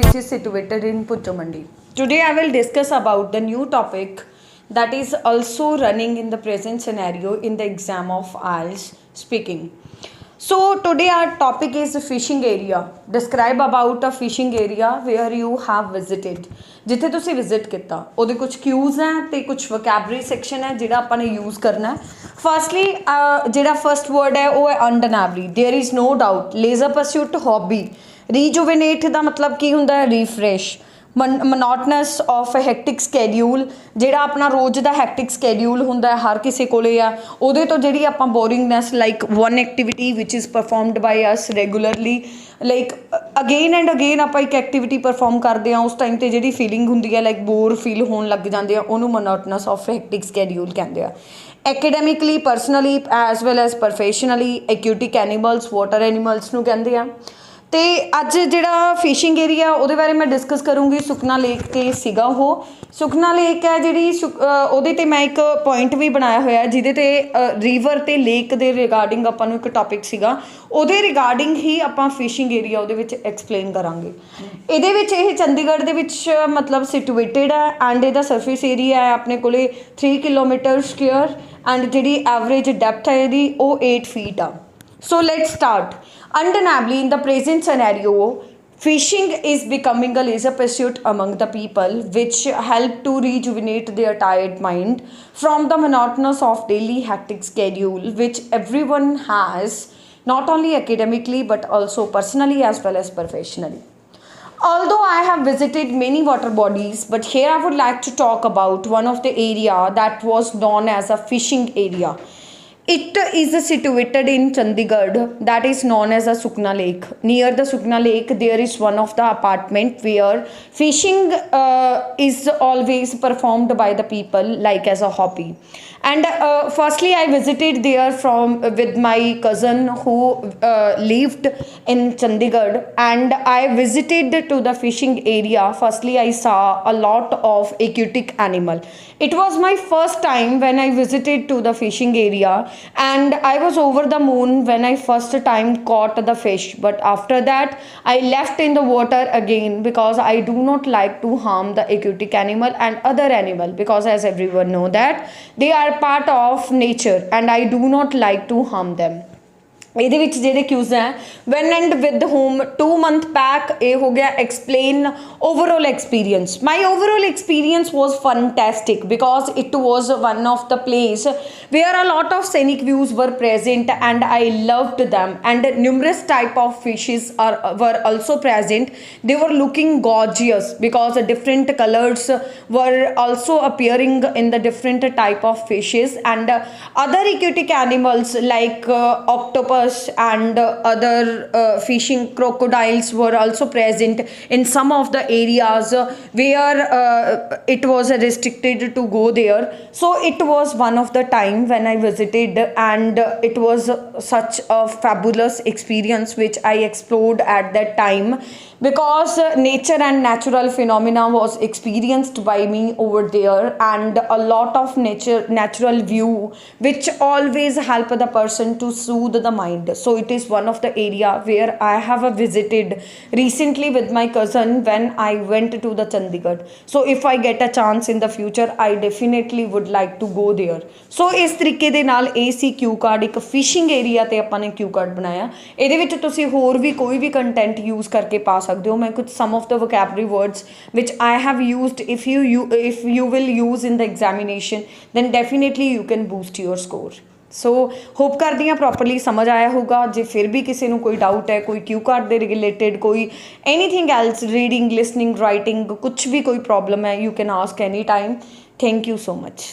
which is situated in Puttamandi. Today I will discuss about the new topic that is also running in the present scenario in the exam of IELTS speaking. So today our topic is the fishing area. Describe about a fishing area where you have visited. जिथे तुसी visit किया ਉਹਦੇ कुछ cues हैं ਤੇ कुछ vocabulary section है ਜਿਹੜਾ ਆਪਾਂ ਨੇ यूज़ करना है. फर्स्टली ਜਿਹੜਾ फर्स्ट वर्ड है वो है undeniably. There is no doubt leisure pursuit hobby. Rejuvenate ਦਾ मतलब ਕੀ ਹੁੰਦਾ ਹੈ? Refresh. Monotonous of hectic schedule, ਜਿਹੜਾ ਆਪਣਾ ਰੋਜ਼ ਦਾ ਹੈਕਟਿਕ ਸਕੈਡਿਊਲ ਹੁੰਦਾ ਹਰ ਕਿਸੇ ਕੋਲੇ ਆ, ਉਹਦੇ ਤੋਂ ਜਿਹੜੀ ਆਪਾਂ boringness like one activity which is performed by us regularly, like again and again ਆਪਾਂ ਇੱਕ ਐਕਟੀਵਿਟੀ ਪਰਫਾਰਮ ਕਰਦੇ ਹਾਂ, ਉਸ ਟਾਈਮ 'ਤੇ ਜਿਹੜੀ ਫੀਲਿੰਗ ਹੁੰਦੀ ਹੈ ਲਾਈਕ ਬੋਰ ਫੀਲ ਹੋਣ ਲੱਗ ਜਾਂਦੇ ਆ, ਉਹਨੂੰ ਮਨੋਟਨਸ ਆਫ ਹੈਕਟਿਕ ਸਕੈਡਿਊਲ ਕਹਿੰਦੇ ਆ. Academically, personally as well as professionally aquatic animals, water animals ਨੂੰ ਕਹਿੰਦੇ ਆ. ਤੇ ਅੱਜ ਜਿਹੜਾ ਫਿਸ਼ਿੰਗ ਏਰੀਆ ਉਹਦੇ ਬਾਰੇ ਮੈਂ ਡਿਸਕਸ ਕਰੂੰਗੀ. ਸੁਖਨਾ ਲੇਕ 'ਤੇ ਸੀਗਾ ਉਹ. ਸੁਖਨਾ ਲੇਕ ਹੈ ਜਿਹੜੀ ਉਹਦੇ 'ਤੇ ਮੈਂ ਇੱਕ ਪੁਆਇੰਟ ਵੀ ਬਣਾਇਆ ਹੋਇਆ ਜਿਹਦੇ 'ਤੇ ਰੀਵਰ ਅਤੇ ਲੇਕ ਦੇ ਰਿਗਾਰਡਿੰਗ ਆਪਾਂ ਨੂੰ ਇੱਕ ਟੋਪਿਕ ਸੀਗਾ, ਉਹਦੇ ਰਿਗਾਰਡਿੰਗ ਹੀ ਆਪਾਂ ਫਿਸ਼ਿੰਗ ਏਰੀਆ ਉਹਦੇ ਵਿੱਚ ਐਕਸਪਲੇਨ ਕਰਾਂਗੇ. ਇਹਦੇ ਵਿੱਚ ਇਹ ਚੰਡੀਗੜ੍ਹ ਦੇ ਵਿੱਚ ਮਤਲਬ ਸਿਟੂਏਟਡ ਹੈ ਐਂਡ ਇਹਦਾ ਸਰਫੇਸ ਏਰੀਆ ਹੈ ਆਪਣੇ ਕੋਲੇ 3 ਕਿਲੋਮੀਟਰ ਸਕੁਅਰ ਐਂਡ ਜਿਹੜੀ ਐਵਰੇਜ ਡੈਪਥ ਹੈ ਇਹਦੀ ਉਹ 8 ਫੀਟ ਆ. So let's start. Undeniably, in the present scenario, fishing is becoming a leisure pursuit among the people, which help to rejuvenate their tired mind from the monotonous of daily hectic schedule, which everyone has, not only academically but also personally as well as professionally. Although I have visited many water bodies, but here I would like to talk about one of the area that was known as a fishing area. It is situated in Chandigarh, that is known as a Sukna Lake. Near the Sukna Lake, there is one of the apartment where fishing is always performed by the people like as a hobby. And firstly, I visited there with my cousin who lived in Chandigarh, and I visited to the fishing area. Firstly, I saw a lot of aquatic animal. It was my first time when I visited to the fishing area, and I was over the moon when I first time caught the fish. But after that I left in the water again because I do not like to harm the aquatic animal and other animal, because as everyone know that they are part of nature and I do not like to harm them. ਇਹਦੇ ਵਿੱਚ ਜਿਹੜੇ cues ਹੈ when and with home 2 month back ਇਹ ਹੋ ਗਿਆ explain overall experience. My overall experience was fantastic because it was one of the place where a lot of scenic views were present and I loved them, and numerous type of fishes were also present. They were looking gorgeous because different colors were also appearing in the different type of fishes, and other aquatic animals like octopus and other fishing crocodiles were also present in some of the areas where it was restricted to go there. So it was one of the time when I visited, and it was such a fabulous experience which I explored at that time, because nature and natural phenomena was experienced by me over there, and a lot of natural view which always help the person to soothe the mind. So it is one of the area where I have visited recently with my cousin when I went to the Chandigarh. So if I get a chance in the future, I definitely would like to go there. So ਇਸ ਤਰੀਕੇ ਦੇ ਨਾਲ ਇਹ ਸੀ ਕਿਊ card. ਇੱਕ fishing area ਤੇ ਆਪਾਂ ਨੇ ਕਿਊ card ਬਣਾਇਆ. ਇਹਦੇ ਵਿੱਚ ਤੁਸੀਂ ਹੋਰ ਵੀ ਕੋਈ ਵੀ ਕੰਟੈਂਟ ਯੂਜ਼ ਕਰਕੇ ਪਾ ਸਕਦੇ ਹੋ. ਮੈਂ ਕੁਝ some of the vocabulary words which I have used if you will use in the examination, then definitely you can boost your score. So hop ਕਰਦੀ ਹਾਂ ਪ੍ਰੋਪਰਲੀ ਸਮਝ ਆਇਆ ਹੋਊਗਾ. ਜੇ ਫਿਰ ਵੀ ਕਿਸੇ ਨੂੰ ਕੋਈ ਡਾਊਟ ਹੈ ਕੋਈ ਕਿਊ ਕਾਰਡ ਦੇ ਰਿਲੇਟਿਡ, ਕੋਈ anything else, reading, listening, writing, ਕੁਛ ਵੀ ਕੋਈ ਪ੍ਰੋਬਲਮ ਹੈ, you can ask any time. Thank you so much.